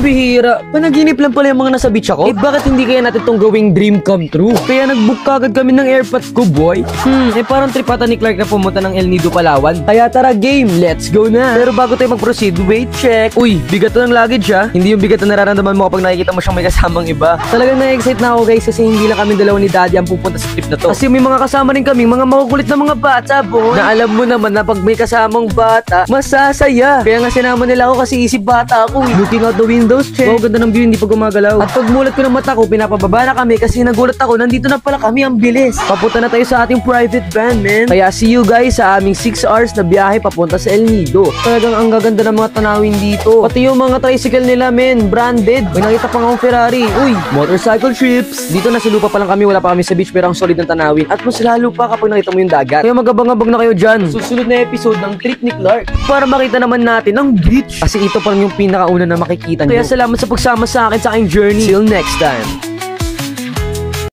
bihira. Panaginip lang pala yung mga nasa beach ako. Eh bakit hindi kaya natin tong gawing dream come true? Kaya nag-book kagad kami ng airpods ko, boy. Eh parang tripata ni Clark na pumunta ng El Nido, Palawan. Kaya tara game, let's go na. Pero bago tayo mag-proceed, wait, check. Uy, bigat to ng luggage ha. Hindi yung bigat na nararamdaman mo kapag nakikita mo siyang may kasamang iba. Talagang na-excite na ako guys kasi hindi lang kami dalawa ni Daddy ang pupunta sa trip na to. Kasi may mga kasama rin kami, mga makukulit na mga bata, boy. Na alam mo naman na pag may kasamang bata, masasaya. Kaya nga sinama nila ako kasi isip bata ako. Looking out the windows, check. Wow, ganda ng view, hindi pa gumagalaw. At pag mulat ko ng mata ko, pinapababa na kami kasi nagulat ako, nandito na pala kami, ang bilis. Papunta na tayo sa ating private van, man. Kaya see you guys sa aming 6 hours na biyahe papunta sa El Nido. Talagang ang gaganda ng mga tanawin dito. Pati yung mga tricycle nila, men, branded. May nakita pa nga akong Ferrari. Uy, motorcycle trips. Dito na sa lupa pa lang kami, wala pa kami sa beach pero ang solid ng tanawin. At mas lalo pa kapag nakita mo yung dagat. Kaya magabang-abang na kayo dyan. Susunod na episode ng trip ni Clark para makita naman natin ang beach. Kasi ito pa lang yung pinakauna na makikita nyo. Kaya salamat sa pagsama sa akin sa aking journey. Till next time.